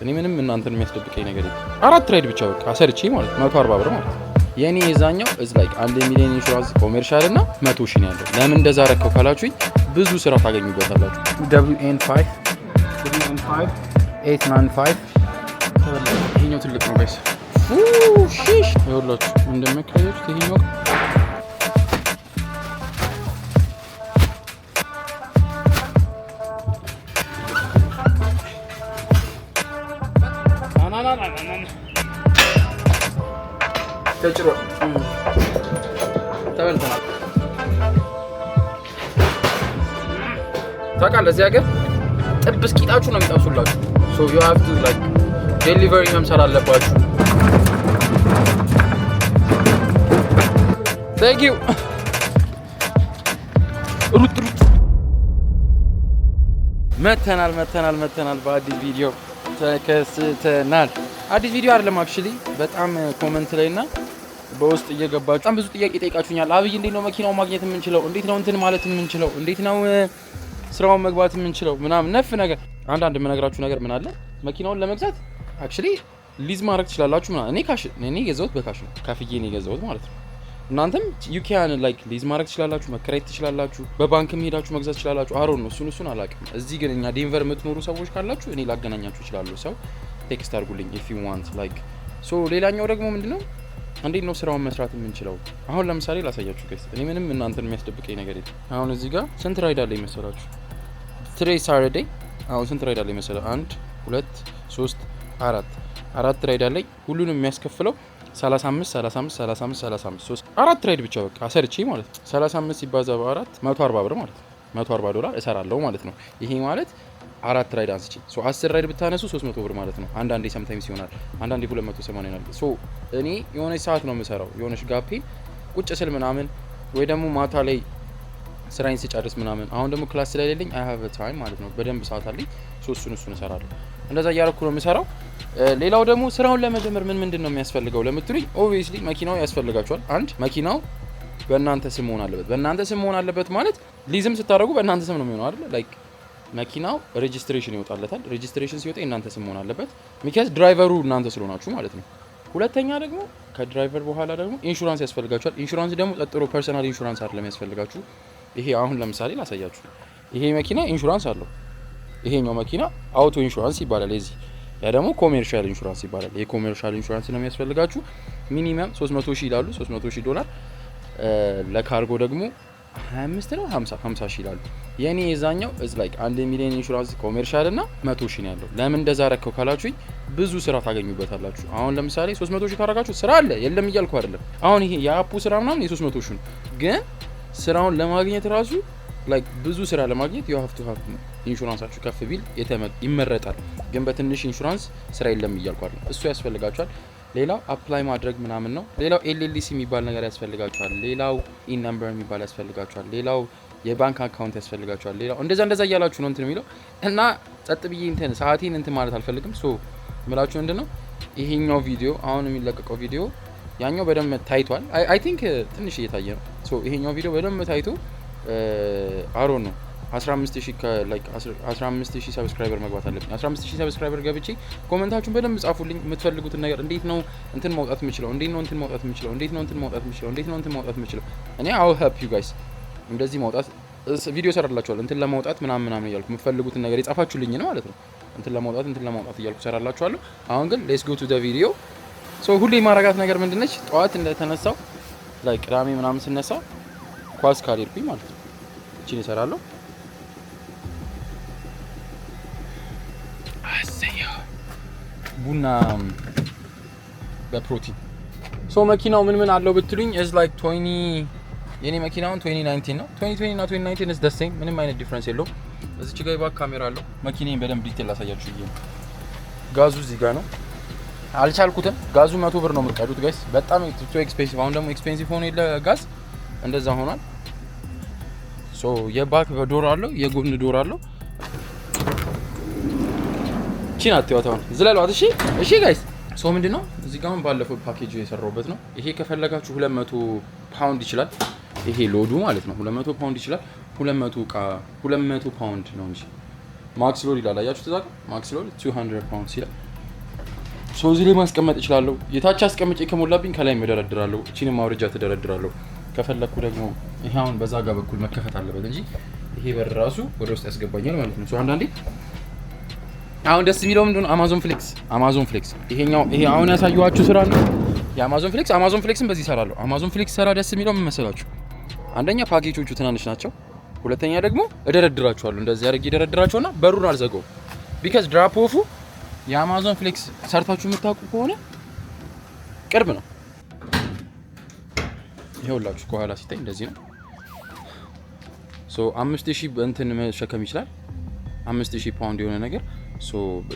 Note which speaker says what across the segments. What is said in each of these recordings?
Speaker 1: እኔ ምንም እናንተን የሚያስደብቀኝ ነገር የለም። 4 ራይድ ብቻ በቃ አሰርቼ ማለት 140 ብር ማለት የኔ የዛኛው is like 1 ሚሊዮን ኢንሹራንስ ኮሜርሻል እና 100 ሺህ ነው ያለው። ለምን እንደዛ ረከው ካላችሁኝ ብዙ ስራ ታገኙበታላችሁ። WN5 895 ይሄኛው ትልቅ ነው ጋይስ። ሺሽ ይኸውላችሁ እንደምታዩት ይሄኛው ተጭሮ ተበልተናል። ታውቃለህ እዚህ ሀገር ጥብስ ቂጣችሁ ነው የሚጠብሱላችሁ። so you have to like delivery መምሰል አለባችሁ። thank you ሩት መተናል በአዲስ ቪዲዮ ተከስተናል። አዲስ ቪዲዮ አይደለም አክቹሊ በጣም ኮሜንት ላይና በውስጥ እየገባችሁ በጣም ብዙ ጥያቄ ጠይቃችሁኛል። አብይ እንዴት ነው መኪናው ማግኘት የምንችለው? እንዴት ነው እንትን ማለት የምንችለው? እንዴት ነው ስራውን መግባት የምንችለው? ምናምን ነፍ ነገር አንዳንድ የምነግራችሁ ነገር ምን አለ መኪናውን ለመግዛት አክቹሊ ሊዝ ማድረግ ትችላላችሁ። እኔ የገዛሁት በካሽ ነው፣ ከፍዬ ነው የገዛሁት ማለት ነው። እናንተም ዩ ካን ላይክ ሊዝ ማድረግ ትችላላችሁ፣ መከራየት ትችላላችሁ፣ በባንክም ሄዳችሁ መግዛት ትችላላችሁ። አሮን ነው እሱን አላውቅም። እዚህ ግን እኛ ዴንቨር የምትኖሩ ሰዎች ካላችሁ እኔ ላገናኛችሁ እችላለሁ። ሰው ቴክስት አድርጉልኝ if you want like so ሌላኛው ደግሞ ምንድነው እንዴት ነው ስራውን መስራት የምንችለው? አሁን ለምሳሌ ላሳያችሁ ጋይስ። እኔ ምንም እናንተን የሚያስደብቀኝ ነገር የለም። አሁን እዚህ ጋር ስንት ራይድ አለ ይመስላችሁ? ትሬ ሳተርዴይ አሁን ስንት ራይድ አለ ይመስላችሁ? 1 2 3 4 ራይድ አለኝ። ሁሉንም የሚያስከፍለው 35 4 ራይድ ብቻ በቃ አሰርቼ ማለት ነው። 35 ሲባዛ በ4 140 ብር ማለት ነው። $140 እሰራለሁ ማለት ነው። ይሄ ማለት 4 ራይድ አንስቼ 10 ራይድ ብታነሱ 300 ብር ማለት ነው። አንዳንዴ ሰምታይምስ ይሆናል፣ አንዳንዴ 280 ይሆናል። እኔ የሆነች ሰዓት ነው የምሰራው፣ የሆነች ጋፔ ቁጭ ስል ምናምን ወይ ደግሞ ማታ ላይ ስራዬን ስጨርስ ምናምን። አሁን ደግሞ ክላስ ስለሌለኝ አይ ሃቭ ታይም ማለት ነው፣ በደንብ ሰዓት አለኝ። እሱን እሰራለሁ። እንደዛ እያደረኩ ነው የምሰራው። ሌላው ደግሞ ስራውን ለመጀመር ምንድን ነው የሚያስፈልገው ለምትሉኝ፣ ኦብቪየስሊ መኪናው ያስፈልጋችኋል። አንድ መኪናው በእናንተ ስም መሆን አለበት። በእናንተ ስም መሆን አለበት ማለት ሊዝም ስታደርጉ በእናንተ ስም ነው የሚሆነው አይደል? ላይክ መኪናው ሬጂስትሬሽን ይወጣለታል። ሬጂስትሬሽን ሲወጣ እናንተ ስም መሆን አለበት፣ ሚካዝ ድራይቨሩ እናንተ ስለሆናችሁ ማለት ነው። ሁለተኛ ደግሞ ከድራይቨር በኋላ ደግሞ ኢንሹራንስ ያስፈልጋችኋል። ኢንሹራንስ ደግሞ ጠጥሮ ፐርሰናል ኢንሹራንስ አይደለም ያስፈልጋችሁ። ይሄ አሁን ለምሳሌ ላሳያችሁ። ይሄ መኪና ኢንሹራንስ አለው። ይሄኛው መኪና አውቶ ኢንሹራንስ ይባላል። እዚህ ያ ደግሞ ኮሜርሻል ኢንሹራንስ ይባላል። ይሄ ኮሜርሻል ኢንሹራንስ ነው የሚያስፈልጋችሁ። ሚኒመም 300 ሺህ ይላሉ፣ $300,000። ለካርጎ ደግሞ 25 ነው 50 ሺህ ይላሉ። የኔ የዛኛው is like 1 ሚሊዮን ኢንሹራንስ ኮሜርሻል እና 100 ሺህ ነው ያለው። ለምን እንደዛ ረከው ካላችሁኝ ብዙ ስራ ታገኙበታላችሁ። አሁን ለምሳሌ 300 ሺህ ካረጋችሁ ስራ አለ የለም እያልኩ አይደለም። አሁን ይሄ የአፑ ስራ ምናምን የ300 ሺህ ነው፣ ግን ስራውን ለማግኘት ራሱ like ብዙ ስራ ለማግኘት you have to have ኢንሹራንሳችሁ ከፍ ቢል ይመረጣል። ግን በትንሽ ኢንሹራንስ ስራ የለም እያልኩ አይደለም። እሱ ያስፈልጋችኋል። ሌላው አፕላይ ማድረግ ምናምን ነው። ሌላው ኤልኤልሲ የሚባል ነገር ያስፈልጋችኋል። ሌላው ኢን ነምበር የሚባል ያስፈልጋችኋል። ሌላው የባንክ አካውንት ያስፈልጋችኋል። ሌላው እንደዛ እያላችሁ ነው እንትን የሚለው እና ጸጥ ብዬ እንትን ሰዓቴን እንትን ማለት አልፈልግም። ሶ ምላችሁ ምንድነው ይሄኛው ቪዲዮ አሁን የሚለቀቀው ቪዲዮ ያኛው በደንብ ታይቷል። አይ ቲንክ ትንሽ እየታየ ነው። ሶ ይሄኛው ቪዲዮ በደንብ ታይቶ አሮን ነው 15000 ሰብስክራይበር መግባት አለብኝ። 15000 ሰብስክራይበር ገብቼ ኮሜንታችሁን በደንብ ጻፉልኝ። የምትፈልጉትን ነገር እንዴት ነው እንትን ማውጣት የምችለው? እንዴት ነው እንትን ማውጣት የምችለው? እንዴት ነው እንትን ማውጣት የምችለው? እንዴት ነው እንትን ማውጣት የምችለው? እኔ አው ሄልፕ ዩ ጋይስ እንደዚህ ማውጣት ቪዲዮ ሰራላችኋለሁ። እንትን ለማውጣት ምናምን እያልኩ የምትፈልጉትን ነገር የጻፋችሁልኝ ነው ማለት ነው። እንትን ለማውጣት እያልኩ ሰራላችኋለሁ። አሁን ግን ሌትስ ጎ ቱ ዘ ቪዲዮ። ሶ ሁሌ ማረጋት ነገር ምንድነች? ጠዋት እንደተነሳው ላይ ቅዳሜ ምናምን ስነሳ ኳስ ካልሄድኩኝ ማለት ነው እቺን እሰራለሁ። ቡና በፕሮቲን ሶ መኪናው ምን አለው ብትሉኝ is like 20 የኔ መኪናውን 2019 ነው። 2020 እና 2019 is the same፣ ምንም አይነት ዲፈረንስ የለውም። እዚች ጋር ባክ ካሜራ አለው። መኪናዬን በደንብ ዲቴል ላሳያችሁ ይሄ ጋዙ እዚህ ጋር ነው። አልቻልኩትም። ጋዙ 100 ብር ነው የምትቀዱት ጋይስ፣ በጣም ቱ ኤክስፔንሲቭ። አሁን ደግሞ ኤክስፔንሲቭ ሆኖ የለ ጋዝ እንደዛ ሆኗል። ሶ የባክ ዶር አለው፣ የጎን ዶር አለው። ቺና አትዋታው ዝለሏት። እሺ ጋይስ ሶ ምንድነው እዚህ ጋር ባለፈው ፓኬጅ የሰራውበት ነው። ይሄ ከፈለጋችሁ 200 ፓውንድ ይችላል። ይሄ ሎዱ ማለት ነው 200 ፓውንድ ይችላል። 200 ፓውንድ ነው እንጂ ማክስ ሎድ ይላል። አያችሁ ተዛቀ ማክስ ሎድ 200 ፓውንድ ይላል። ሶ እዚህ ላይ ማስቀመጥ እችላለሁ። የታች አስቀምጬ ከሞላብኝ ከላይ እደረድራለሁ። እቺንም ማውረጃ ተደረድራለሁ። ከፈለኩ ደግሞ ይሄ አሁን በዛ ጋር በኩል መከፈት አለበት እንጂ ይሄ በር ራሱ ወደ ውስጥ ያስገባኛል ማለት ነው። ሶ አንዳንዴ አሁን ደስ የሚለው ምንድን ነው? አማዞን ፍሌክስ ይሄ አሁን ያሳየኋችሁ ስራ ነው የአማዞን ፍሌክስ። አማዞን ፍሌክስን በዚህ እሰራለሁ። አማዞን ፍሌክስ ሰራ ደስ የሚለው ምን መሰላችሁ? አንደኛ ፓኬጆቹ ትናንሽ ናቸው። ሁለተኛ ደግሞ እደረድራቸዋለሁ። እንደዚህ አድርጌ እደረድራቸውና በሩን አልዘጋውም። ቢካዝ ድራፕ ኦፉ የአማዞን ፍሌክስ ሰርታችሁ የምታውቁ ከሆነ ቅርብ ነው። ይኸውላችሁ ከኋላ ሲታይ እንደዚህ ነው። ሶ 5000 እንትን መሸከም ይችላል። 5000 ፓውንድ የሆነ ነገር። ሶ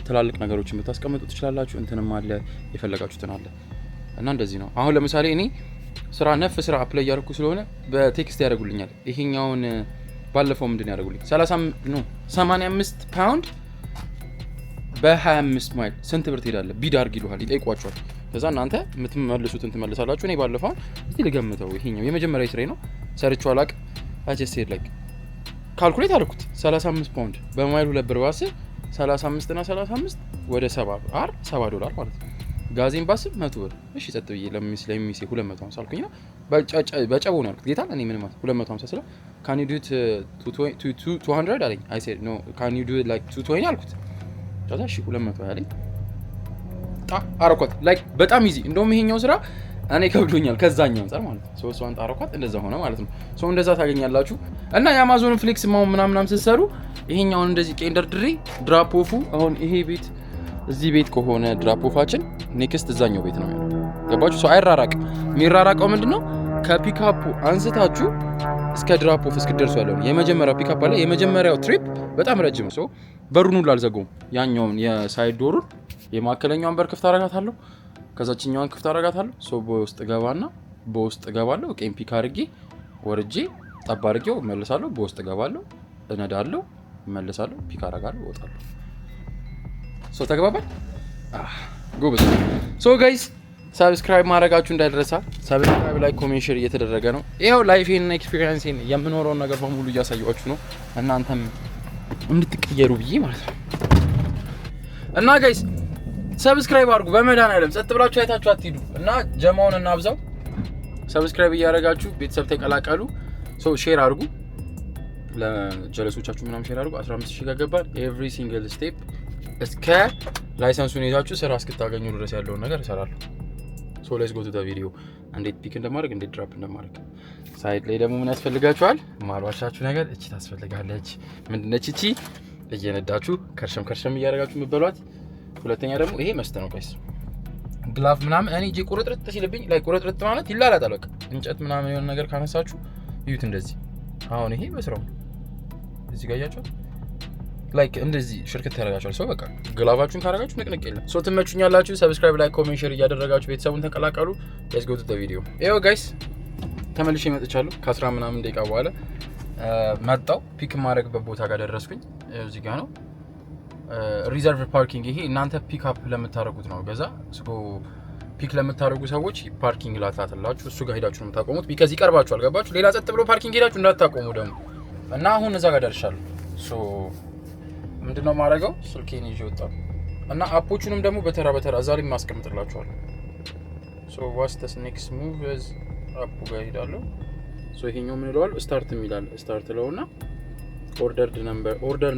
Speaker 1: ትላልቅ ነገሮችን ብታስቀምጡ ትችላላችሁ። እንትንም አለ የፈለጋችሁትን አለ እና እንደዚህ ነው። አሁን ለምሳሌ እኔ ስራ አፕላይ ያደረኩ ስለሆነ በቴክስት ያደርጉልኛል። ይሄኛውን ባለፈው ምንድን ያደርጉልኝ 85 ፓውንድ በ25 ማይል ስንት ብር ትሄዳለህ ቢድ አድርግ ይሉሃል፣ ይጠይቋቸዋል። ከዛ እናንተ የምትመልሱትን ትመልሳላችሁ። እኔ ባለፈው እስቲ ልገምተው፣ ይሄኛው የመጀመሪያ ስራዬ ነው፣ ሰርቼው አላውቅም። አጀስት ሄድ ላይክ ካልኩሌት አልኩት 35 ፓውንድ በማይል 2 ብር ባስብ 35 እና 35 ወደ 70 ዶላር ማለት ነው። ጋዜን ባስብ 100 ብር። እሺ ጸጥ ብዬ ለሚሴ 250 አልኩኝ ነው በጨቦ ነው ያልኩት። ጌታን እኔ ምን ማለት 250 ስለ ካን ዩ ዱ ኢት 200 አለኝ። አይ ሴድ ኖ ካን ዩ ዱ ኢት ላይክ 220 አልኩት። ከዛ እሺ 200 አለኝ። አረኳት ላይክ በጣም ኢዚ። እንደውም ይሄኛው ስራ እኔ ከብዶኛል ከዛኛው አንፃር ማለት ነው። ሶ እሷን አረኳት እንደዛ ሆነ ማለት ነው። ሶ እንደዛ ታገኛላችሁ። እና የአማዞን ፍሌክስ ምናምን ስትሰሩ ይሄኛውን እንደዚህ ቄንደር ድሬ ድራፕ ኦፉ አሁን ይሄ ቤት እዚህ ቤት ከሆነ ድራፕ ኦፋችን ኔክስት እዛኛው ቤት ነው ያለው። ገባችሁ? ሶ አይራራቅ። የሚራራቀው ምንድነው? ከፒካፑ አንስታችሁ እስከ ድራፕ ኦፍ እስክደርሱ ያለው የመጀመሪያው ፒካፕ አለ። የመጀመሪያው ትሪፕ በጣም ረጅም ነው። በሩን ሁሉ አልዘጋውም። ያኛውን የሳይድ ዶሩን የማከለኛውን በር ክፍት አደርጋታለሁ፣ ከዛችኛዋን ክፍት አደርጋታለሁ። ሶ በውስጥ ገባለሁ። ቄም ፒክ አድርጌ ወርጄ ጠባ አድርጌው እመልሳለሁ። በውስጥ ገባለሁ፣ እነዳለሁ፣ እመልሳለሁ፣ ፒክ አደርጋለሁ፣ እወጣለሁ። ሶ ተግባባል። ጎበዝ። ሶ ጋይስ ሰብስክራይብ ማድረጋችሁ እንዳይረሳ። ሰብስክራይብ ላይ ኮሜንት ሼር እየተደረገ ነው። ይሄው ላይፌን እና ኤክስፒሪየንሴን የምኖረውን ነገር በሙሉ እያሳየኋችሁ ነው፣ እናንተም እንድትቀየሩ ብዬ ማለት ነው። እና ጋይስ ሰብስክራይብ አድርጉ። በመድኃኒዓለም ጸጥ ብላችሁ አይታችሁ አትሂዱ። እና ጀማውን እናብዛው። ሰብስክራይብ እያደረጋችሁ ቤተሰብ ተቀላቀሉ። ሶ ሼር አድርጉ፣ ለጀለሶቻችሁ ምናምን ሼር አድርጉ። 15000 ጋር ገባን። ኤቭሪ ሲንግል ስቴፕ እስከ ላይሰንሱን ይዛችሁ ስራ እስክታገኙ ድረስ ያለውን ነገር እሰራለሁ። ሶ ሌትስ ጎ ቱ ዘ ቪዲዮ። እንዴት ፒክ እንደማድረግ እንዴት ድራፕ እንደማድረግ። ሳይድ ላይ ደግሞ ምን ያስፈልጋችኋል? ማልዋሻችሁ ነገር እቺ ታስፈልጋለች። ምንድነች እቺ? እየነዳችሁ ከርሸም እያደረጋችሁ የምትበሏት። ሁለተኛ ደግሞ ይሄ መስት ነው ጋይስ፣ ግላቭ ምናምን እኔ እጄ ቁርጥርጥ ሲልብኝ ላይ ቁርጥርጥ ማለት ይላላጣል። በቃ እንጨት ምናምን የሆነ ነገር ካነሳችሁ እዩት እንደዚህ። አሁን ይሄ በስራው እዚህ ጋር ያያችሁት ላይክ እንደዚህ ሽርክት ያደርጋችኋል። ሰው በቃ ግላቫችሁን ካደረጋችሁ ንቅንቅ የለም። ሶ ትመቹኛላችሁ። ሰብስክራይብ ላይ ኮሜንት ሼር እያደረጋችሁ ቤተሰቡን ተቀላቀሉ። ሌትስ ጎ ቱ ዘ ቪዲዮ። ይሄው ጋይስ ተመልሼ መጥቻለሁ። ከ10 ምናምን ደቂቃ በኋላ መጣው። ፒክ ማድረግበት ቦታ ጋር ደረስኩኝ። እዚህ ጋር ነው ሪዘርቭ ፓርኪንግ። ይሄ እናንተ ፒክ አፕ ለምታደርጉት ነው። ገዛ ፒክ ለምታደርጉ ሰዎች ፓርኪንግ ላታላችሁ እሱ ጋር ሄዳችሁ ነው የምታቆሙት። ቢካዝ ይቀርባችኋል። ገባችሁ? ሌላ ጸጥ ብሎ ፓርኪንግ ሄዳችሁ እንዳታቆሙ ደግሞ። እና አሁን እዛ ጋር ደርሻለሁ። ሶ ምንድነው ማድረገው? ስልኬን ይዤ ወጣሁ እና አፖቹንም ደግሞ በተራ እዛ ላይ ማስቀምጥላችኋለሁ። ሶ ዋትስ ዘ ኔክስት ሙቭ ኢዝ አፑ ጋር ሄዳለሁ። ሶ ይሄኛው ምን ይለዋል? ስታርት የሚላል ስታርት ለውና ኦርደር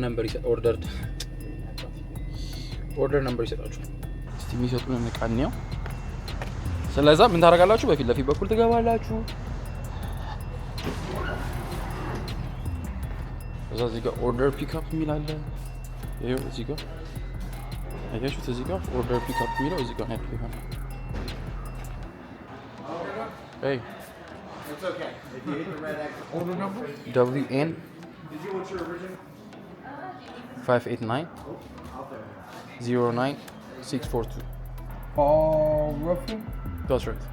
Speaker 1: ነምበር ይሰጣችኋል። እስቲ የሚሰጡን እንቃንያው። ስለዛ ምን ታደርጋላችሁ? በፊት ለፊት በኩል ትገባላችሁ። እዛ እዚህ ጋር ኦርደር ፒክአፕ የሚል አለ። ይሄው እዚህ ጋር አያችሁት? እዚህ ጋር ኦርደር ፒክአፕ የሚለው እዚህ ጋር ነው ያለው። Hey. It's okay. If you hit the red X. Order number? WN. Did you want your original? 589 09642.
Speaker 2: Paul Ruffin?
Speaker 1: That's right.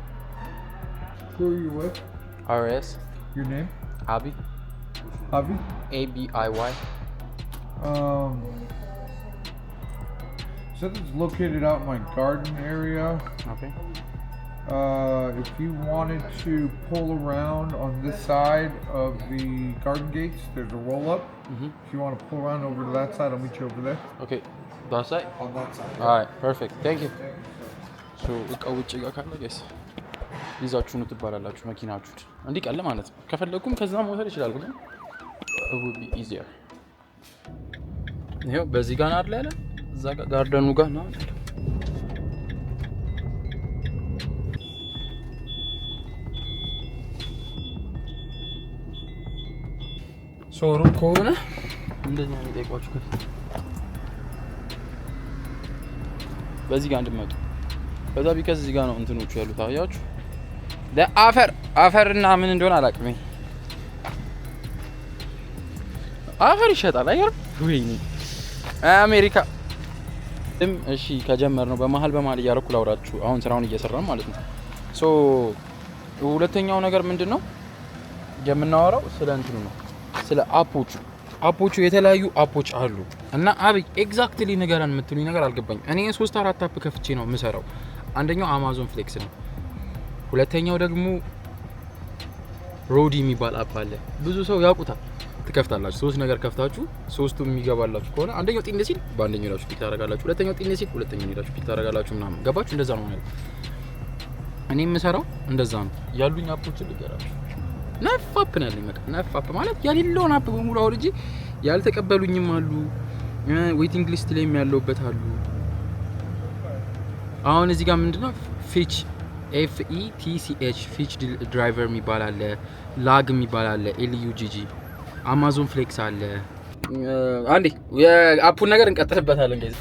Speaker 2: Who are you with?
Speaker 1: RS.
Speaker 2: Your name?
Speaker 1: Abi.
Speaker 2: Abi?
Speaker 1: ABIY.
Speaker 2: So it's located out in my garden area.
Speaker 1: Okay.
Speaker 2: If you wanted to pull around on this side of the garden gates, there's a roll up. If you want to pull around over to that side, I'll meet you over there.
Speaker 1: Okay. That side?
Speaker 2: On that side.
Speaker 1: All right. Perfect. Thank you. እቃው ውጭ ጋር ካለ ጋይስ ይዛችሁ ነው ትባላላችሁ መኪናችሁን እንዲቀል ማለት ነው። ከፈለኩም ከዛ መውሰድ ይችላል ግን would be easier። ይሄው በዚህ ጋር አይደል ያለ እዛ ጋር ጋርደኑ ጋር ነው። ሶሩ ከሆነ እንደኛ ነው የሚጠይቋችሁ። በዚህ ጋር እንድመጡ በዛ ቢከስ እዚህ ጋር ነው እንትኖቹ ያሉት አያችሁ። አፈርና ምን እንደሆነ አላውቅም። አፈር ይሸጣል አይገርም? ወይኔ አሜሪካ። እሺ ከጀመር ነው በመሀል እያደረኩ ላውራችሁ። አሁን ስራውን እየሰራን ማለት ነው። ሶ ሁለተኛው ነገር ምንድነው የምናወራው? ስለ እንትኑ ነው፣ ስለ አፖቹ የተለያዩ አፖች አሉ እና አብይ ኤግዛክትሊ ንገረን የምትሉኝ ነገር አልገባኝ። እኔ 3-4 አፕ ከፍቼ ነው የምሰራው። አንደኛው አማዞን ፍሌክስ ነው። ሁለተኛው ደግሞ ሮዲ የሚባል አፕ አለ። ብዙ ሰው ያውቁታል። ትከፍታላችሁ 3 ነገር ከፍታችሁ 3ቱም የሚገባላችሁ ከሆነ አንደኛው ጢን ሲል በአንደኛው ሄዳችሁ ፒክ ታደርጋላችሁ፣ ሁለተኛው ጢን ሲል ሁለተኛው ሄዳችሁ ፒክ ታደርጋላችሁ ምናምን። ገባችሁ? እንደዛ ነው ማለት። እኔ የምሰራው እንደዛ ነው። ያሉኝ አፖችን ልገራችሁ። ነፍ አፕ ነው ያለኝ። በቃ ነፍ አፕ ማለት ያሌለውን አፕ በሙሉ አውርጄ ያልተቀበሉኝም አሉ፣ ዌቲንግ ሊስት ላይ ያለውበት አሉ። አሁን እዚህ ጋር ምንድነው ፊች FETCH ፊች ድራይቨር የሚባል አለ፣ ላግ የሚባል አለ፣ LUGG አማዞን ፍሌክስ አለ። አንዴ የአፑን ነገር እንቀጥልበታለን ጋይስ።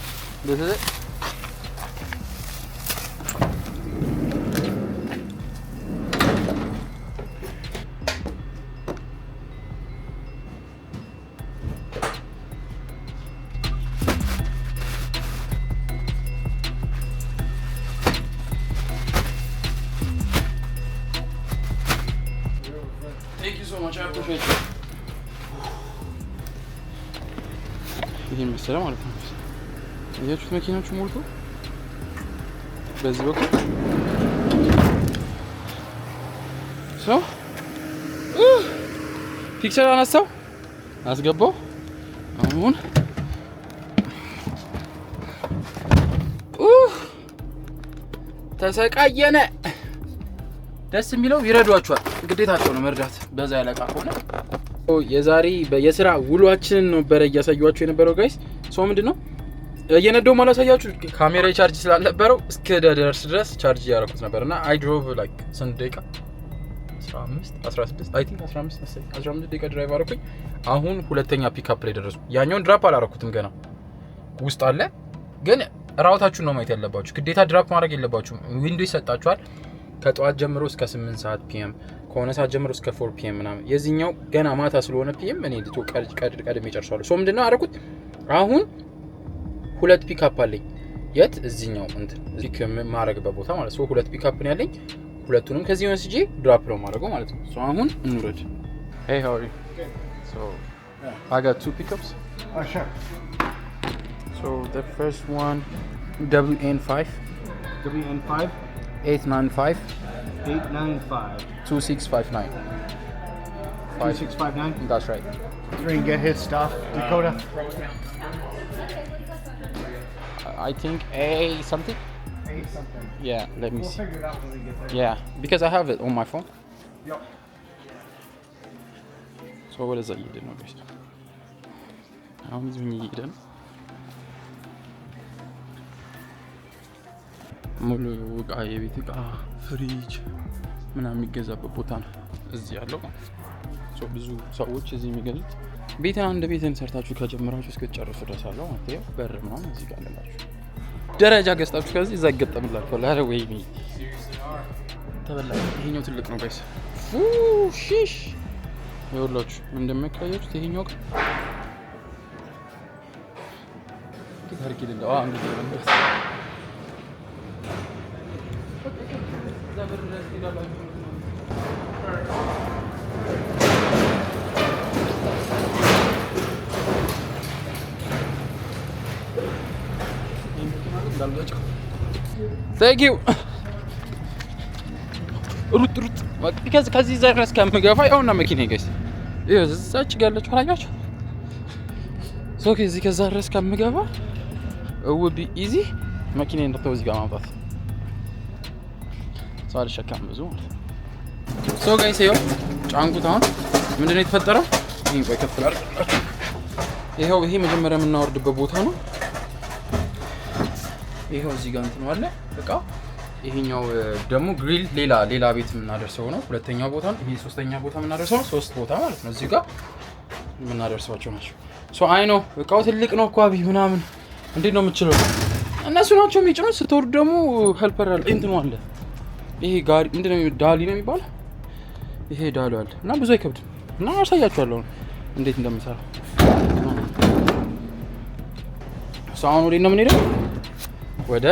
Speaker 1: Thank you so much. I appreciate it. ይሄን መሰለ ማለት ነው። እያችሁት መኪናዎቹ ሞልቶ በዚህ በኩል ፒክቸር አነሳው አስገባው። አሁን ተሰቃየነ። ደስ የሚለው ይረዷቸዋል። ግዴታቸው ነው መርዳት። በዛ ያለቃ ሆነ የዛሬ የስራ ውሏችንን ነበረ እያሳያችሁ የነበረው ጋይስ። ሶ ምንድነው እየነዳው ማለት ያሳያችሁ ካሜራ ቻርጅ ስላልነበረው እስከ ደርስ ድረስ ቻርጅ ያደረኩት ነበርና አይ ድሮቭ ላይክ ስንት ደቂቃ 16 አይ ቲንክ 15 ደቂቃ ድራይቭ አደረኩኝ። አሁን ሁለተኛ ፒክአፕ ላይ ደረስኩ። ያኛውን ድራፕ አላረኩትም ገና ውስጥ አለ። ግን ራውታችሁን ነው ማየት ያለባችሁ። ግዴታ ድራፕ ማድረግ የለባችሁም። ዊንዶ ይሰጣችኋል ከጠዋት ጀምሮ እስከ 8 ሰዓት ፒኤም ከሆነ ሰዓት ጀምሮ እስከ 4 ፒኤም ምናምን። የዚህኛው ገና ማታ ስለሆነ ፒኤም እኔ ልቶ ቀድሜ ጨርሻለሁ። ሶ ምንድነው አደረኩት አሁን ሁለት ፒክአፕ አለኝ። የት እዚህኛው እንትን ፒክ ማድረግበት ቦታ ማለት ነው። ሁለት ፒክአፕ ነው ያለኝ። ሁለቱንም ከዚህ ወስጄ ድራፕ ነው ማድረገው ማለት ነው። ሶ አሁን እንውረድ። Hey, how are you? Good. So I got 2 pickups.
Speaker 3: Oh, sure.
Speaker 1: So the first one WN5
Speaker 3: WN5
Speaker 1: 895
Speaker 3: 895
Speaker 1: 2659.
Speaker 3: 2659.
Speaker 1: That's right.
Speaker 3: Three and get his stuff. Dakota.
Speaker 1: I think A something.
Speaker 3: A something.
Speaker 1: Yeah, let me
Speaker 3: We'll
Speaker 1: see.
Speaker 3: figure it out when we get there.
Speaker 1: Yeah, because I have it on my phone.
Speaker 3: Yep.
Speaker 1: So what is that you did notice? How many when you eat it? ሙሉ እቃ የቤት እቃ ፍሪጅ ምናምን የሚገዛበት ቦታ ነው እዚህ ያለው ማለት ነው። ሶ ብዙ ሰዎች እዚህ የሚገዙት ቤትን አንድ ቤትን ሰርታችሁ ከጀመራችሁ እስከ ጨርሱ ድረስ አለው ማለት ነው። በር ምናምን እዚህ ጋር አለላችሁ። ደረጃ ገዝታችሁ ከዚህ እዛ ይገጠምላችኋል። አረ ወይኔ ተበላ። ይሄኛው ትልቅ ነው ጋይስ። ሺሽ ይኸውላችሁ እንደምታዩት ይሄኛው ታርኪ ደንዳ አንዱ ነው። Thank you. ሩት ከዚህ ድረስ ከምገፋ ያውና መኪና ጋይስ እዛች ጋለች አላያችሁ። ሶ ከዛ ድረስ ከምገባ would be easy መኪና እንደተው እዚህ ጋር ማምጣት ሰው አልሸከም ብዙ ሶ ጋይስ ይኸው ጫንኩት። አሁን ምንድነው የተፈጠረው? ይሄን ቆይ ከፍ ላድርግ። ይሄው ይሄ መጀመሪያ የምናወርድበት ቦታ ነው። ይሄው እዚህ ጋር እንትን አለ እቃው። ይሄኛው ደግሞ ግሪል ሌላ ቤት የምናደርሰው ነው። ሁለተኛው ቦታ ነው። ይሄ ሶስተኛ ቦታ የምናደርሰው ነው። 3 ቦታ ማለት ነው እዚህ ጋር የምናደርሳቸው ናቸው። ሶ አይ ነው እቃው ትልቅ ነው እኮ አብይ ምናምን እንዴት ነው የምችለው? እነሱ ናቸው የሚጭኑት። ስትወርድ ደግሞ ሄልፐር አለ እንትኑ አለ። ይሄ ጋሪ ምንድነው ዳሊ ነው የሚባለው። ይሄ ዳሊ አለ እና ብዙ አይከብድም እና አሳያችኋለሁ እንዴት እንደምሰራ። ሶ አሁን ወዴት ነው የምንሄደው? ወደ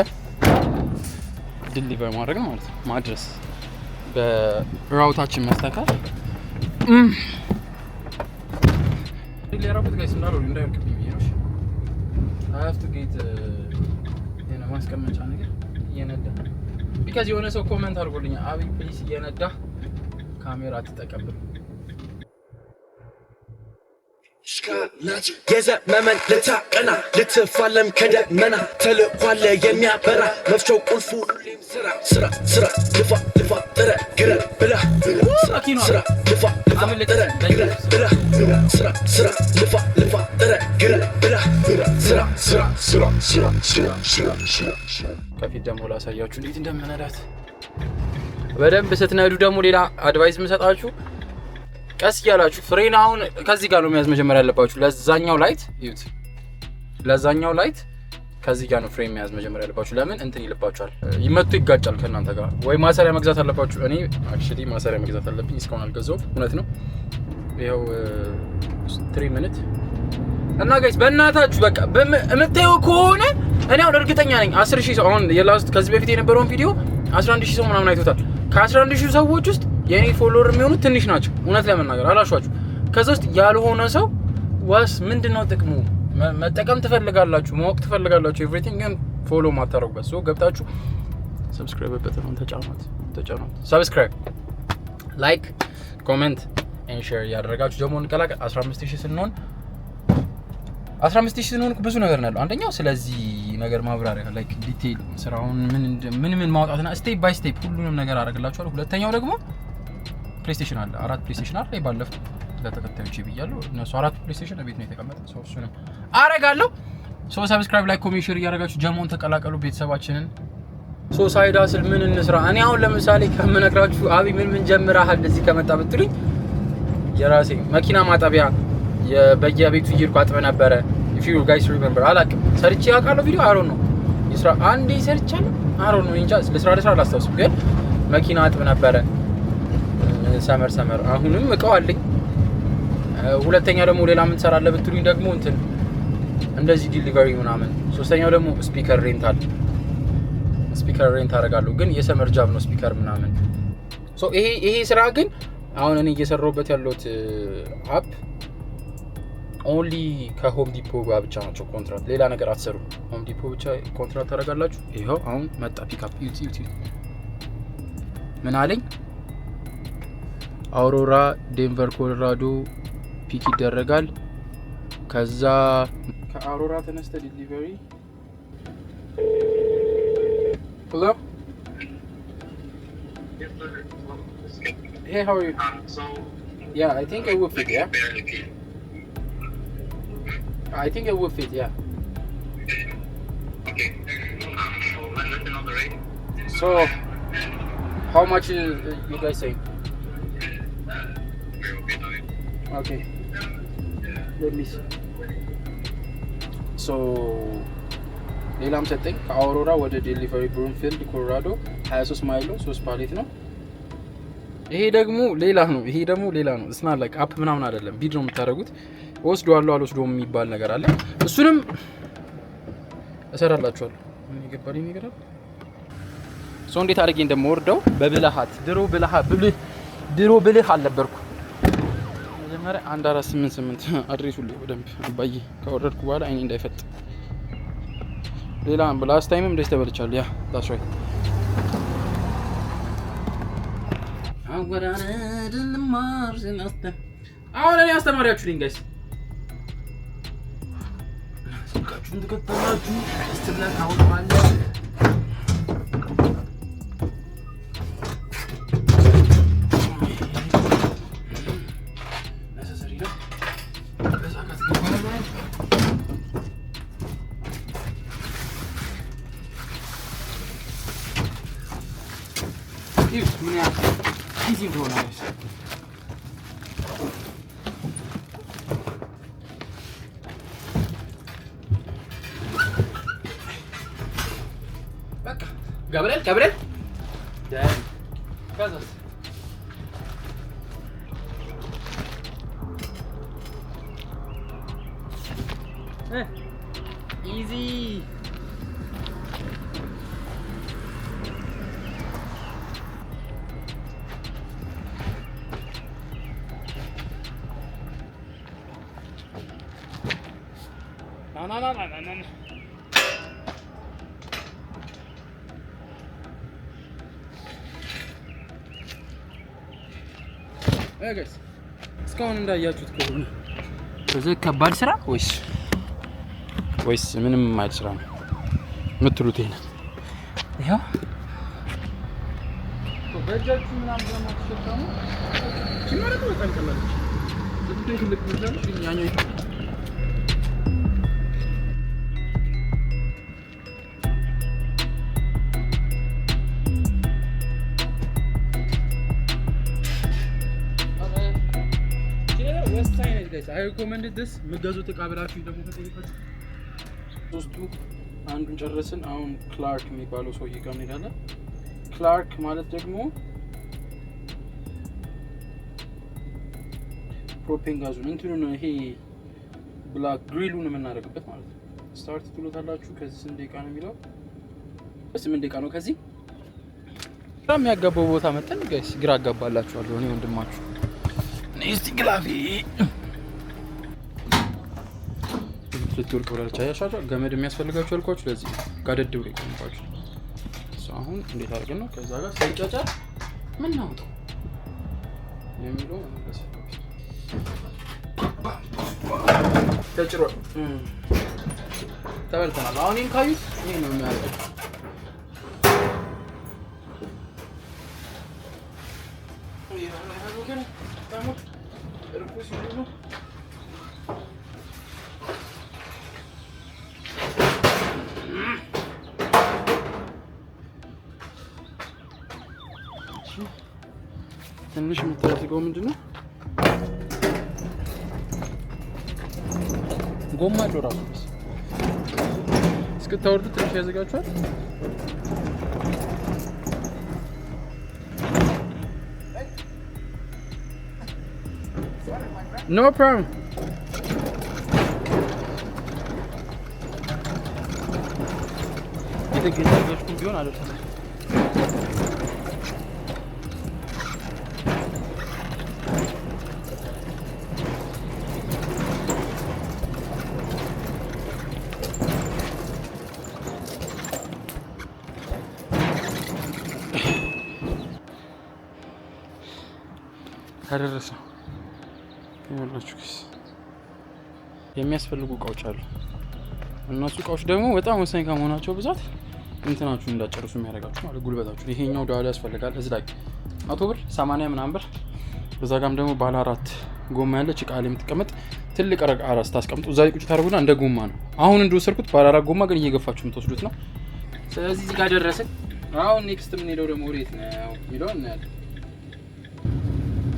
Speaker 1: ዲሊቨር ማድረግ ማለት ነው። ማድረስ በራውታችን መስተካከል ሊያራፉት ጋይስ እንዳለው እንዳይወርቅብኝ ብዬ ነው። I have to get የሆነ ማስቀመጫ ነገር እየነዳ ቢካዝ የሆነ ሰው ኮሜንት አድርጎልኛል አብይ ፕሊስ እየነዳ ካሜራ አትጠቀምም።
Speaker 4: የዘመመን ልታቀና ልትፋለም ከደመና ተልኳለ የሚያበራ መፍቻው ቁልፉ ሁሌም ስራ ስራ ስራ ልፋ ልፋ ጥረ ግረ ብላ ስራ ስራ ልፋ ልፋ ጥረ ግረ ብላ ስራ ስራ ልፋ ልፋ ጥረ ግረ ብላ ስራ ስራ ስራ ስራ ስራ።
Speaker 1: ከፊት ደግሞ ላሳያችሁ እንዴት እንደምነዳት በደንብ ስትነዱ። ደግሞ ሌላ አድቫይስ የምሰጣችሁ ቀስ ያላችሁ ፍሬን አሁን ከዚህ ጋር ነው መያዝ መጀመሪያ ያለባችሁ። ለዛኛው ላይት ይዩት፣ ለዛኛው ላይት ከዚህ ጋር ነው ፍሬን መያዝ መጀመሪያ ያለባችሁ። ለምን እንትን ይልባችኋል፣ ይመቱ ይጋጫል ከእናንተ ጋር። ወይ ማሰሪያ መግዛት አለባችሁ። እኔ አክቹሊ ማሰሪያ መግዛት አለብኝ፣ እስካሁን አልገዛሁም። እውነት ነው። ይኸው 3 ሚኒት እና ጋይስ በእናታችሁ በቃ የምታየው ከሆነ እኔ አሁን እርግጠኛ ነኝ 10,000 ሰው አሁን የላስት ከዚህ በፊት የነበረውን ቪዲዮ 11,000 ሰው ምናምን አይቶታል። ከ11,000 ሰዎች ውስጥ የኔ ፎሎወር የሚሆኑት ትንሽ ናቸው። እውነት ለመናገር አላሽዋችሁ። ከዛ ውስጥ ያልሆነ ሰው ዋስ ምንድነው ጥቅሙ? መጠቀም ትፈልጋላችሁ፣ ማወቅ ትፈልጋላችሁ፣ ኤቭሪቲንግ ግን ፎሎ ማታረጉበት ሰው ገብታችሁ ሰብስክራይብ በተን ተጫኑት። ሰብስክራይብ፣ ላይክ፣ ኮሜንት ኤንድ ሼር ያደረጋችሁ ደግሞ እንቀላቀል። 15,000 ስንሆን 15,000 ስንሆን ብዙ ነገር ነው ያለው። አንደኛው ስለዚህ ነገር ማብራሪያ ላይክ ዲቴይል ስራውን ምን ማውጣትና ስቴፕ ባይ ስቴፕ ሁሉንም ነገር አደርግላችኋለሁ። ሁለተኛው ደግሞ ፕሌይስቴሽን አለ። 4 ፕሌይስቴሽን አለ። ባለፈው ለተከታዮች ብያለሁ። እነሱ 4 ፕሌይስቴሽን ቤት ነው የተቀመጠው። ሰው እሱ ነው አረጋለሁ። ሶ ሰብስክራይብ፣ ላይክ፣ ኮሜንት፣ ሼር እያደረጋችሁ ጀሞን ተቀላቀሉ ቤተሰባችንን። ሶ ሳይዳ ስል ምን እንስራ? እኔ አሁን ለምሳሌ ከምነግራችሁ አብይ ምን ጀምራሃል እዚህ ከመጣ ብትሉኝ የራሴ መኪና ማጠቢያ በየቤቱ እየሄድኩ አጥበ ነበረ። if you guys remember አላቅም ሰርቼ አውቃለሁ ቪዲዮ አሮን ነው ይስራ አንዴ ሰርቻለሁ አሮን ነው እንጃ ለስራ አላስታውስም። ግን መኪና አጥበ ነበረ ሰመር አሁንም እቃው አለኝ። ሁለተኛ ደግሞ ሌላ ምን ሰራለህ ብትሉኝ ደግሞ እንትን እንደዚህ ዲሊቨሪ ምናምን። ሶስተኛው ደግሞ ስፒከር ሬንት አደርጋለሁ። ግን የሰመር ጃብ ነው ስፒከር ምናምን። ሶ ይሄ ስራ ግን አሁን እኔ እየሰራሁበት ያለሁት አፕ ኦንሊ ከሆም ዲፖ ጋር ብቻ ናቸው ኮንትራክት፣ ሌላ ነገር አትሰሩ። ሆም ዲፖ ብቻ ኮንትራክት ታደርጋላችሁ። ይሄው አሁን መጣ ፒክአፕ ዩቲ ምን አለኝ አውሮራ ዴንቨር ኮሎራዶ ፒክ ይደረጋል። ከዛ ከአውሮራ ተነስተ ዲሊቨሪ Hello? Hey, how are you? Yeah, I think it will fit, yeah? I think it will fit, yeah.
Speaker 5: Okay. So let me know the rate.
Speaker 1: So, how much is you guys saying? Okay. Let me see. So, ሌላም ሰጠኝ ከአውሮራ ወደ ዴሊቨሪ ብሩንፊልድ ኮሎራዶ 23 ማይል ነው፣ 3 ፓሌት ነው። ይሄ ደግሞ ሌላ ነው። እስና ላይክ አፕ ምናምን አይደለም፣ ቢድ ነው የምታደርጉት። ወስደዋለሁ አልወስደውም የሚባል ነገር አለ። እሱንም እሰራላችኋለሁ። ምን ይገባልኝ ነገር አለ። ሶ እንዴት አድርጌ እንደምወርደው በብልሃት ድሮ ብልህ አልነበርኩ። መጀመሪያ 1488 አድሬሱ ላይ ወደም አባዬ ካወረድኩ በኋላ አይኔ እንዳይፈጥ ሌላ ላስት ታይምም እንደዚህ ተበልቻለሁ። ያ that's right አሁን እኔ አስተማሪያችሁ ነኝ ጋይስ። ስልካችሁን ተከታተላችሁ ስትብላ ካውጣለ ይሁት ምን ያህል ጊዜ እንደሆነ በቃ ገብርኤል ከዛስ ኢዚ ና ጋይስ እስካሁን እንዳያችሁት ከሆነ በዚህ ከባድ ስራ ወይስ ምንም የማይል ስራ ነው የምትሉት? ይሄው በእጃችሁ ምናምን ስለማትሸከሙ ሲመረጥ በጣም ቀላል ነው። ስለዚህ ትልቅ ነገር ነው ያኛው I recommended this ምገዙት እቃ ብላችሁ ደግሞ ተጠይቃችሁ ሶስቱ አንዱን ጨረስን። አሁን ክላርክ የሚባለው ሰውዬ ጋር እንሄዳለን። ክላርክ ማለት ደግሞ ፕሮፔን ጋዙን እንትኑን ይሄ ብላክ ግሪሉን የምናደርግበት ማለት ነው። ስታርት ትሉታላችሁ። ከዚህ 8 ደቂቃ ነው የሚለው 8 ደቂቃ ነው። ከዚህ ግራ የሚያጋባው ቦታ መጠን ጋይስ ግራ አጋባላችኋለሁ እኔ ወንድማችሁ ነስቲ ግላፊ ልትወርቅ ብላለች። አያሻቸው ገመድ የሚያስፈልጋችሁ አልኳችሁ። ለዚህ ጋደድ ብሎ ይቆምባችሁ። አሁን እንዴት አድርገን ነው ከዛ ጋር ሳይጫጫ ምን ነው የሚለው ተጭሮ ተበልተናል። አሁን ይሄን ካዩት ይሄ ነው የሚያደርገው። ትንሽ የምታደርገው ምንድነው ጎማ አለው ራሱ እስክታወርዱ ትንሽ ያዘጋችኋል። No problem. Kita harus tujuan ada sana. ከደረሰ ይኸውላችሁ የሚያስፈልጉ እቃዎች አሉ። እነሱ እቃዎች ደግሞ በጣም ወሳኝ ከመሆናቸው ብዛት እንትናችሁን እንዳጨርሱ የሚያደርጋችሁ ማለት ጉልበታችሁ። ይሄኛው ዳላ ያስፈልጋል። እዚህ ላይ 100 ብር 80 ምናምን ብር። በዛ ጋም ደግሞ ባለ 4 ጎማ ያለች እቃ ላይ የምትቀመጥ ትልቅ አራስ ታስቀምጡ። እዛ ላይ ቁጭ ታደርጉና እንደ ጎማ ነው። አሁን እንደወሰድኩት ባለ 4 ጎማ ግን እየገፋችሁ የምትወስዱት ነው። ስለዚህ እዚህ ጋር ደረስን። አሁን ኔክስት የምንሄደው ደግሞ ወዴት ነው የሚለውን እናያለን።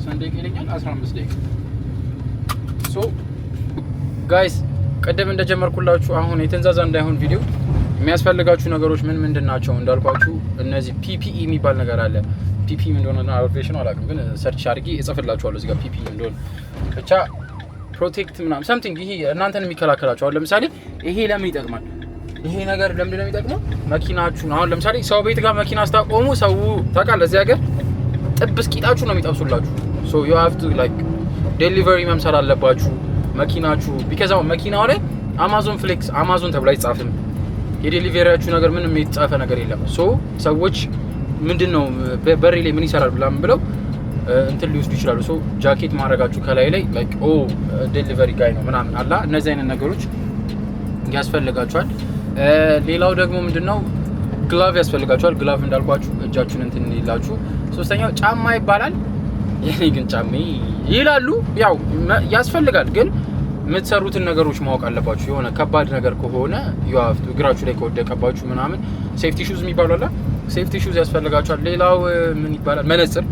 Speaker 1: ሰንደቅ ይለኛል 15 ደቂቃ። ሶ ጋይስ ቀደም እንደጀመርኩላችሁ አሁን የተንዛዛ እንዳይሆን ቪዲዮ የሚያስፈልጋችሁ ነገሮች ምንድን ናቸው እንዳልኳችሁ እነዚህ ፒፒኢ የሚባል ነገር አለ። ፒፒኢ ምን እንደሆነ አብሬሽን አላውቅም፣ ግን ሰርች አድርጌ እጽፍላችኋለሁ እዚህ ጋር ፒፒኢ እንደሆነ ብቻ ፕሮቴክት ምናምን ሰምቲንግ ይሄ እናንተን የሚከላከላችሁ። አሁን ለምሳሌ ይሄ ለምን ይጠቅማል? ይሄ ነገር ለምንድን ነው የሚጠቅመው? መኪናችሁን አሁን ለምሳሌ ሰው ቤት ጋር መኪና አስታቆሙ ሰው ታውቃለህ እዚህ ሀገር ጥብስ ቂጣችሁ ነው የሚጠብሱላችሁ። ሶ ዩ ሃቭ ቱ ላይክ ዴሊቨሪ መምሰል አለባችሁ መኪናችሁ። ቢካዝ አሁን መኪናው ላይ አማዞን ፍሌክስ አማዞን ተብሎ አይጻፍም። የዴሊቨሪያችሁ ነገር ምንም የተጻፈ ነገር የለም። ሶ ሰዎች ምንድነው በሬ ላይ ምን ይሰራል ብላም ብለው እንትን ሊወስዱ ይችላሉ። ሶ ጃኬት ማድረጋችሁ ከላይ ላይ ላይክ ኦ ዴሊቨሪ ጋይ ነው ምናምን አላ እነዚህ አይነት ነገሮች ያስፈልጋችኋል። ሌላው ደግሞ ምንድነው ግላቭ ያስፈልጋችኋል። ግላቭ እንዳልኳችሁ እጃችሁን እንትን ይላችሁ። ሶስተኛው ጫማ ይባላል። የኔ ግን ጫማ ይላሉ ያው ያስፈልጋል፣ ግን የምትሰሩትን ነገሮች ማወቅ አለባችሁ። የሆነ ከባድ ነገር ከሆነ ይዋፍቱ እግራችሁ ላይ ከወደቀባችሁ ምናምን ሴፍቲ ሹዝ የሚባሉ አለ። ሴፍቲ ሹዝ ያስፈልጋችኋል። ሌላው ምን ይባላል? መነጽር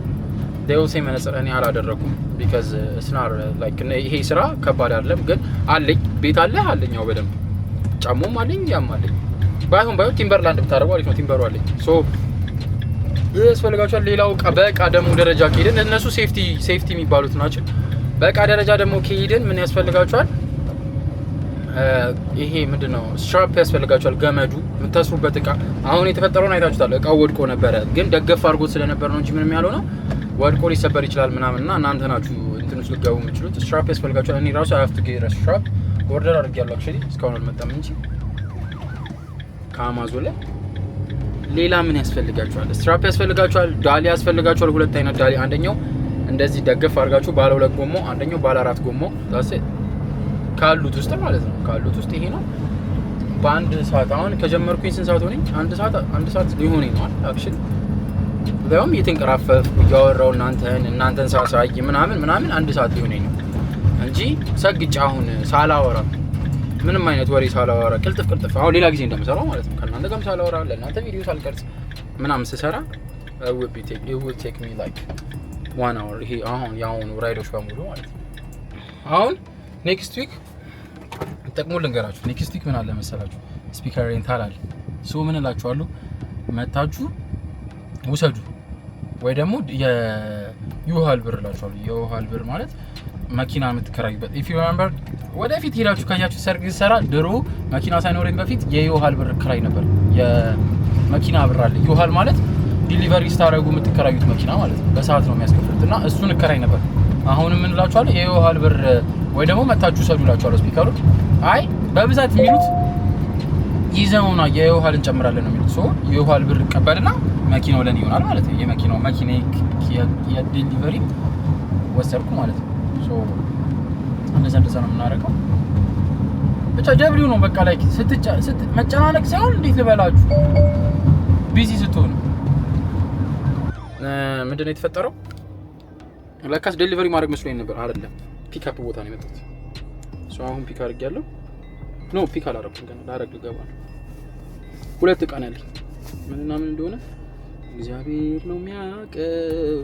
Speaker 1: ዴውሴ መነጽር እኔ አላደረኩም ቢካዝ ስናር ላይክ ይሄ ስራ ከባድ አይደለም፣ ግን አለኝ ቤት አለኝ ያው በደንብ ጫማም አለኝ ያም አለኝ። ባይሆን ቲምበርላንድ ብታደርጉ አሪፍ ነው። ቲምበሩ አለኝ ሶ ያስፈልጋችኋል። ሌላው በቃ ደግሞ ደረጃ ከሄድን እነሱ ሴፍቲ የሚባሉት ናቸው። በቃ ደረጃ ደግሞ ከሄድን ምን ያስፈልጋችኋል? ይሄ ምንድነው ስትራፕ ያስፈልጋችኋል። ገመዱ የምታስሩበት እቃ አሁን የተፈጠረውን አይታችሁታል። እቃው ወድቆ ነበረ፣ ግን ደገፍ አድርጎት ስለነበር ነው እንጂ ምንም ያለው ነው ወድቆ ሊሰበር ይችላል ምናምንና እናንተ ናችሁ እንትን ውስጥ ልትገቡ የምትችሉት። ስትራፕ ያስፈልጋችኋል። እኔ ራሱ አይ ሃቭ ቱ ጌት ስትራፕ ኦርደር አድርጌያለሁ። አክቹሊ እስካሁን አልመጣም እንጂ ከአማዞን ላይ። ሌላ ምን ያስፈልጋችኋል? ስትራፕ ያስፈልጋችኋል። ዳሊ ያስፈልጋችኋል። ሁለት አይነት ዳሊ፣ አንደኛው እንደዚህ ደገፍ አድርጋችሁ ባለ 2 ጎማ፣ አንደኛው ባለ 4 ጎማ ታሰ ካሉት ውስጥ ማለት ነው። ካሉት ውስጥ ይሄ ነው። በአንድ ሰዓት አሁን ከጀመርኩኝ ስንት ሰዓት ሆነኝ? አንድ ሰዓት ሊሆነኝ ነው አክቹሊ። ለምን እየተንቀራፈፍኩ እያወራሁ እናንተን ሳሳይ ምናምን አንድ ሰዓት ሊሆነኝ ነው እንጂ ሰግጬ አሁን ሳላወራ ምንም አይነት ወሬ ሳላወራ ቅልጥፍ አሁን ሌላ ጊዜ እንደምሰራው ማለት ነው ከእናንተ ጋርም ሳላወራ ለእናንተ ቪዲዮ ሳልቀርጽ ምናምን ስሰራ it will take me like 1 hour። ይሄ አሁን ያሁኑ ራይዶች በሙሉ ማለት ነው። አሁን ኔክስት ዊክ ጥቅሙ ልንገራችሁ። ኔክስት ዊክ ምን አለ መሰላችሁ? ስፒከር ሬንታል አለ። ሶ ምን እላችኋለሁ መታችሁ ውሰዱ፣ ወይ ደግሞ የዩሃል ብር እላችኋለሁ። የዩሃል ብር ማለት መኪና የምትከራዩበት if you remember ወደፊት ሄዳችሁ ካያችሁ ሰርግ ሲሰራ ድሮ መኪና ሳይኖረኝ በፊት የዩሃል ብር ክራይ ነበር። የመኪና ብር አለ። ዩሃል ማለት ዲሊቨሪ ስታረጉ የምትከራዩት መኪና ማለት ነው። በሰዓት ነው የሚያስከፍሉት እና እሱን እከራይ ነበር። አሁን ምን እላችኋለሁ የዩሃል ብር ወይ ደግሞ መታችሁ ሰዱ እላችኋለሁ። ስፒከሩ አይ በብዛት የሚሉት ይዘውና የዩሃል እንጨምራለን ነው የሚሉት። ሶ የዩሃል ብር ቀበልና መኪናው ለኔ ይሆናል ማለት ነው። የመኪናው የዲሊቨሪ ወሰድኩ ማለት ነው። ሶ እንደዛ ነው የምናደርገው። ብቻ ደብሊው ነው በቃ ላይ መጨናነቅ ሳይሆን እንዴት ልበላችሁ ቢዚ ስትሆኑ ምንድነው የተፈጠረው? ለካስ ዴሊቨሪ ማድረግ መስሎኝ ነበር። አይደለም ፒክ አፕ ቦታ ነው የመጣሁት። ሶ አሁን ፒክ አድርጌያለሁ። ኖ ፒክ አላደረኩም ገና ዳይሬክት ልገባ ነው። 2 ቀን ያለኝ ምን እንደሆነ እግዚአብሔር ነው የሚያውቀው።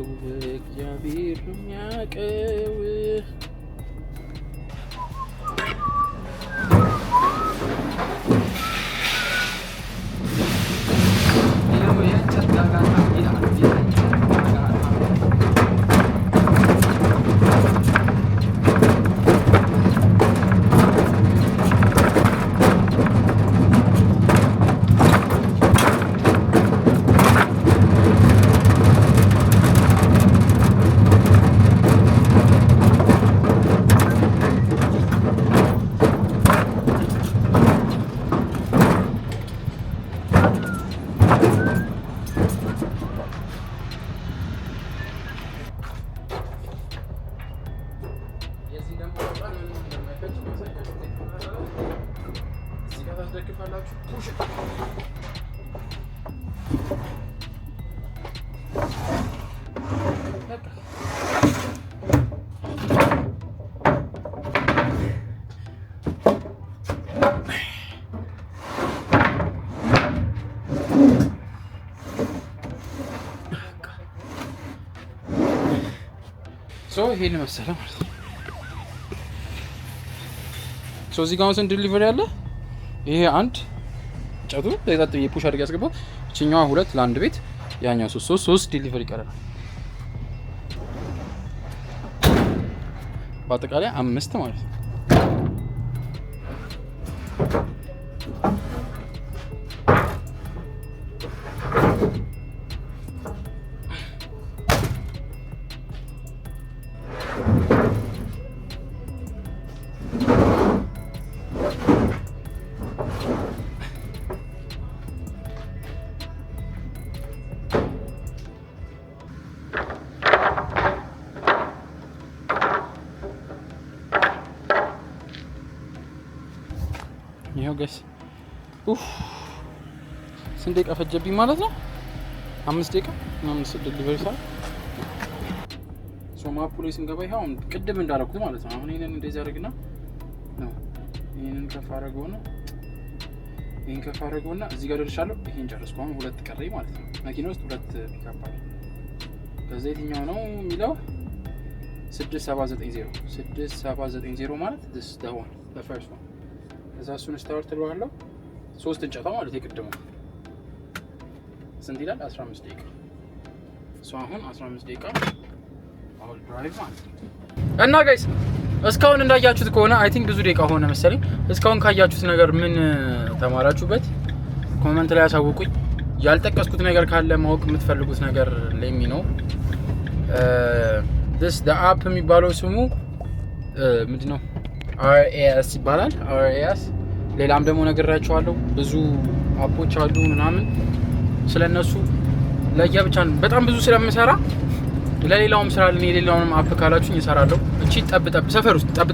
Speaker 1: እግዚአብሔር ነው የሚያውቀው። ሶ ይሄን መሰለ ማለት ነው። ሶ እዚህ ጋር ስንት ዲሊቨሪ አለ? ይሄ አንድ ጫቱ ለዛት የፑሽ አድርጌ ያስገባው እቺኛዋ 2 ለአንድ ቤት ያኛው 3 ዲሊቨሪ ቀረናል። በአጠቃላይ 5 ማለት ነው። ይሄው ጋይስ ስንት ደቂቃ ፈጀብኝ ማለት ነው? 5 ደቂቃ ምናምን ዲሊቨሪ ሰዓት። ሶ ማፑ ላይ ስንገባ ይሄው ቅድም እንዳደረኩት ማለት ነው። አሁን ይሄንን እንደዚህ አድርግና ነው። ይሄንን ከፍ አደረገውና ይሄን ከፍ አደረገውና እዚህ ጋር ደርሻለሁ። ይሄን ጨረስኩ። አሁን 2 ቀረኝ ማለት ነው። መኪና ውስጥ 2 ፒክአፕ አለ። ከዛ የትኛው ነው የሚለው 6790 ማለት this the one the first one። ከዛ እሱን ስታርት እለዋለሁ። 3 እንጨቷ ማለት የቅድሙ ስንት ይላል? 15 ደቂቃ። አሁን 15 ደቂቃ አሁን ድራይቭ ማለት ነው። እና ጋይስ እስካሁን እንዳያችሁት ከሆነ አይ ቲንክ ብዙ ደቂቃ ሆነ መሰለኝ። እስካሁን ካያችሁት ነገር ምን ተማራችሁበት? ኮሜንት ላይ አሳውቁኝ። ያልጠቀስኩት ነገር ካለ ማወቅ የምትፈልጉት ነገር ለሚ ነው። this the app የሚባለው ስሙ ምንድነው? RAS ይባላል። RAS ሌላም ደግሞ ነግራችኋለሁ። ብዙ አፖች አሉ ምናምን ስለነሱ ለየብቻ በጣም ብዙ ስለምሰራ ለሌላውም ስራ ለሌላውም አፕ ካላችሁ እሰራለሁ። እቺ ጠብ ሰፈር ውስጥ ጠብ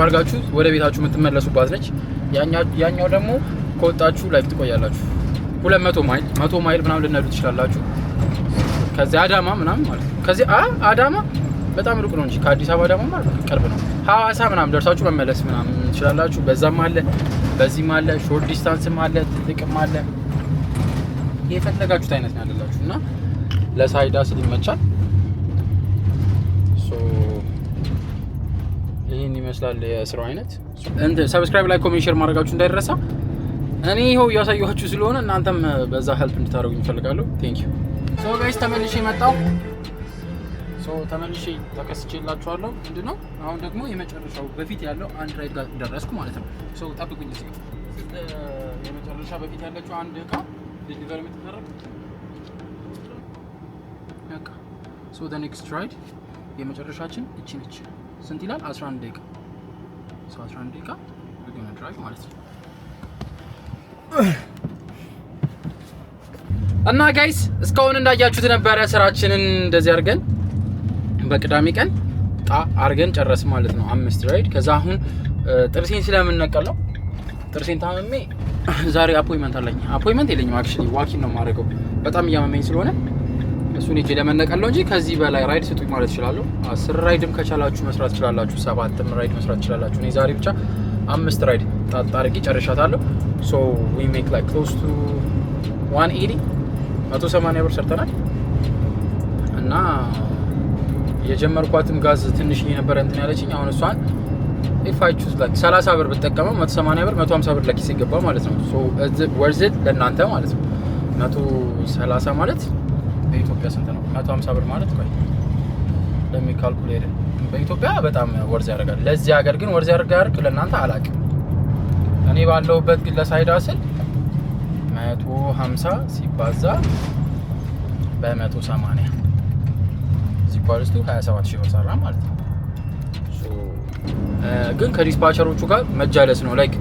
Speaker 1: አድርጋችሁ ወደ ቤታችሁ የምትመለሱባት ነች። ያኛው ደግሞ ከወጣችሁ ላይክ ትቆያላችሁ። 200 ማይል 100 ማይል ምናምን ልነዱ ትችላላችሁ። ከዚህ አዳማ ምናምን ማለት ነው። ከዚህ አዳማ በጣም ሩቅ ነው እንጂ ከአዲስ አበባ አዳማ ማለት ቅርብ ነው። ሐዋሳ ምናምን ደርሳችሁ መመለስ ምናምን ትችላላችሁ። በዛም አለ በዚህም አለ፣ ሾርት ዲስታንስም አለ፣ ትልቅም አለ። የፈለጋችሁት አይነት ነው ያለላችሁ እና ለሳይዳ ስል ይመቻል። ይሄን ይመስላል የስራው አይነት። ሰብስክራይብ፣ ላይክ፣ ኮሜንት፣ ሼር ማድረጋችሁ እንዳይረሳ። እኔ ይኸው እያሳየኋችሁ ስለሆነ እናንተም በዛ ሄልፕ እንድታደርጉኝ እፈልጋለሁ። ቴንክ ዩ ሶ ጋይስ ተመልሼ መጣሁ። ተመልሼ ተከስቼላችኋለሁ። ምንድነው አሁን ደግሞ የመጨረሻው በፊት ያለው አንድ ራይድ ጋር ደረስኩ ማለት ነው። ጠብቁኝ። እዚህ የመጨረሻ በፊት ያለችው አንድ እቃ ዲሊቨር የምትደረግ በቃ the next ride የመጨረሻችን እቺ ነች። ስንት ይላል? 11 ደቂቃ 11 ደቂቃ በገና ድራይቭ ማለት ነው። እና ጋይስ እስካሁን እንዳያችሁት ነበረ ስራችንን እንደዚህ አድርገን በቅዳሜ ቀን አድርገን ጨረስ ማለት ነው። 5 ራይድ። ከዛ አሁን ጥርሴን ስለምንነቀል ነው። ጥርሴን ታመሜ ዛሬ አፖይንትመንት አለኝ። አፖይንትመንት የለኝም አክቹሊ ዋኪን ነው የማደርገው። በጣም እያመመኝ ስለሆነ እሱን እጄ ለመነቀል ነው እንጂ ከዚህ በላይ ራይድ ስጡኝ ማለት እችላለሁ። 10 ራይድም ከቻላችሁ መስራት ትችላላችሁ። 7ም ራይድ መስራት ትችላላችሁ። እኔ ዛሬ ብቻ 5 ራይድ አድርጌ ጨርሻታለሁ። ሶ we make like close to 180 ብር ሰርተናል። እና የጀመርኳትም ጋዝ ትንሽ የነበረ እንትን ያለችኝ አሁን እሷን if I choose like 30 ብር ብትጠቀመው 180 ብር 150 ብር ለኪስ ይገባ ማለት ነው። ሶ worth it ለእናንተ ማለት ነው። 130 ማለት በኢትዮጵያ ስንት ነው? 150 ብር ማለት ቆይ ለሚካልኩሌት በኢትዮጵያ በጣም ወርዝ ያደርጋል። ለዚህ ሀገር ግን ወርዝ ያደርጋል ለእናንተ አላውቅም። እኔ ባለሁበት ግን ለሳይዳ ስል 150 ሲባዛ በ180 ሲባልስቱ 27000 ብር ሰራ ማለት ነው። ግን ከዲስፓቸሮቹ ጋር መጃለስ ነው። ላይክ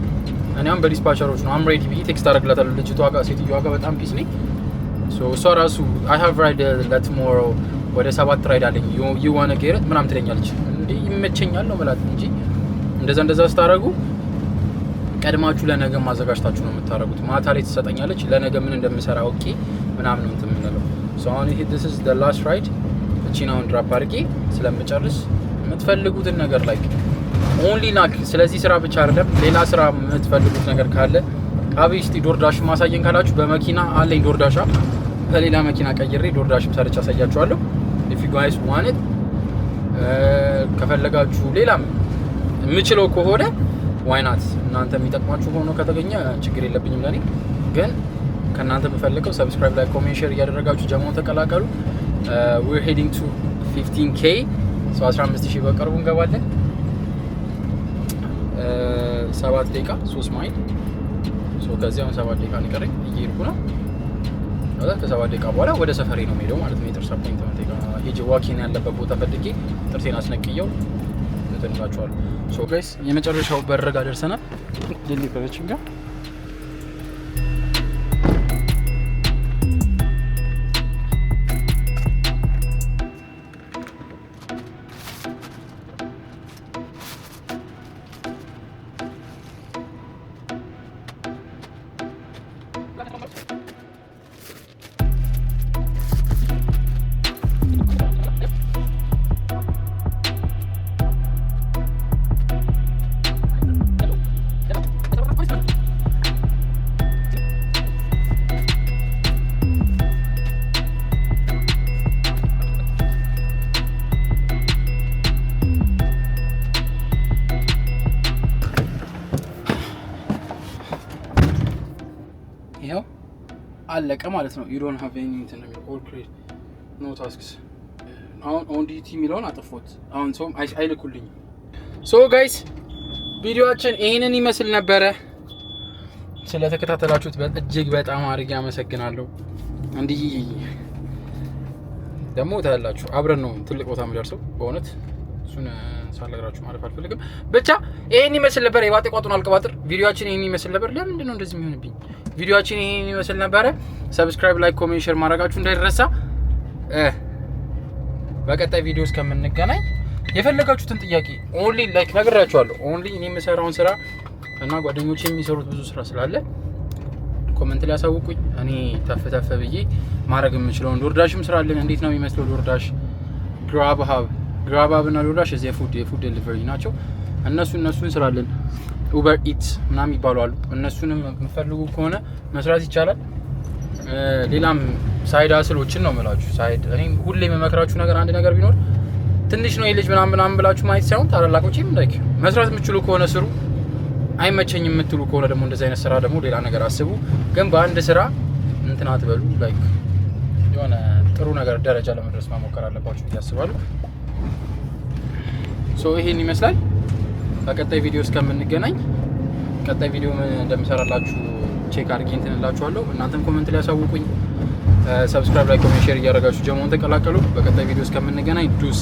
Speaker 1: እኔም በዲስፓቸሮቹ ነው አም ሬዲ ብዬ ቴክስት አደርግላታለሁ። ልጅቷ ጋር ሴትዮዋ ጋር በጣም ፒስ ነኝ። እሷ ራሱ I have ride tomorrow ወደ 7 ራይድ አለኝ you wanna get it ምናምን ትለኛለች። እንዴ ይመቸኛል ነው ማለት እንጂ እንደዛ ስታረጉ ቀድማችሁ ለነገ ማዘጋጅታችሁ ነው የምታረጉት። ማታ ላይ ትሰጠኛለች ለነገ ምን እንደምሰራ ኦኬ ምናምን ነው የምንለው። so አሁን this is the last ride እቺን አሁን ድራፕ አድርጌ ስለምጨርስ የምትፈልጉትን ነገር like only like ስለዚህ ስራ ብቻ አይደለም ሌላ ስራ የምትፈልጉት ነገር ካለ አብይስቲ ዶርዳሽ ማሳየን ካላችሁ በመኪና አለኝ ዶርዳሻ በሌላ መኪና ቀይሬ ዶርዳሽም ሰርቻ አሳያችኋለሁ። if you guys want it ከፈለጋችሁ ሌላም የምችለው ከሆነ why not እናንተ የሚጠቅማችሁ ሆኖ ከተገኘ ችግር የለብኝም። ለኔ ግን ከናንተ በፈልገው ሰብስክራይብ ላይ ኮሜንት ሼር እያደረጋችሁ ጀማው ተቀላቀሉ። we're heading to 15k so 15000 በቅርቡ እንገባለን። 7 ደቂቃ 3 ማይል ሶ ከዚህ አሁን 7 ደቂቃ ንቀረኝ እየሄድኩ ነው። ከ7 ደቂቃ በኋላ ወደ ሰፈሬ ነው የምሄደው ማለት ነው። የጥርስ አፖይንትመንት ጋር ሄጄ ዋኪን ያለበት ቦታ ፈልጌ ጥርሴን አስነቅየው እንተንላችኋለሁ። ሶ ጋይስ የመጨረሻው በር ጋር ደርሰናል። ዴሊቨሪችን ጋር አለቀ ማለት ነው። you don't have any እንትን ነው all create no tasks አሁን on duty የሚለውን አጥፎት አሁን ሰውም አይልኩልኝ። ሶ ጋይስ ቪዲዮአችን ይሄንን ይመስል ነበረ። ስለተከታተላችሁት እጅግ በጣም አድርጌ አመሰግናለሁ። እንዲህ ደግሞ ታያላችሁ አብረን ነው ትልቅ ቦታ የምደርሰው በእውነት እሱን ሳልነግራችሁ ማለፍ አልፈልግም። ብቻ ይሄን ይመስል ነበር። የባጤ ቋጡን አልቀባጥር ቪዲዮአችን ይሄን ይመስል ነበር። ለምንድን ነው እንደዚህ የሚሆንብኝ? ቪዲዮአችን ይሄን ይመስል ነበር። ሰብስክራይብ፣ ላይክ፣ ኮሜንት፣ ሼር ማድረጋችሁ እንዳይረሳ። በቀጣይ ቪዲዮ እስከምንገናኝ የፈለጋችሁትን ጥያቄ ኦንሊ ላይክ ነግራችኋለሁ። ኦንሊ እኔ የምሰራውን ስራ እና ጓደኞቼ የሚሰሩት ብዙ ስራ ስላለ ኮሜንት ላይ ያሳውቁኝ። እኔ ተፈተፈ ብዬ ማድረግ የምችለው ዶርዳሽም ስራ አለን። እንዴት ነው የሚመስለው ዶርዳሽ፣ ግራብ እና ዶርዳሽ እዚህ የፉድ ዴሊቨሪ ናቸው። እነሱን ስራለን። ኡበር ኢትስ ምናምን ይባሉ አሉ። እነሱንም የምትፈልጉ ከሆነ መስራት ይቻላል። ሌላም ሳይድ አስሎችን ነው የምላችሁ። ሳይድ እኔ ሁሌ የምመክራችሁ ነገር አንድ ነገር ቢኖር ትንሽ ነው የልጅ ምናምን ብላችሁ ማየት ሳይሆን ታላላቆችም ላይክ መስራት የምትችሉ ከሆነ ስሩ። አይመቸኝም የምትሉ ከሆነ ደግሞ እንደዚህ አይነት ስራ ደግሞ ሌላ ነገር አስቡ። ግን በአንድ ስራ እንትን አትበሉ። ላይክ የሆነ ጥሩ ነገር ደረጃ ለመድረስ መሞከር አለባችሁ ብዬ አስባለሁ። ሶ ይሄን ይመስላል። በቀጣይ ቪዲዮ እስከምንገናኝ ቀጣይ ቪዲዮ ምን እንደምሰራላችሁ ቼክ አድርጌ እንትን እላችኋለሁ። እናንተም ኮሜንት ላይ ያሳውቁኝ። ሰብስክራይብ፣ ላይክ፣ ኮሜንት፣ ሼር እያደረጋችሁ ጀሞን ተቀላቀሉ። በቀጣይ ቪዲዮ እስከምንገናኝ ዱስ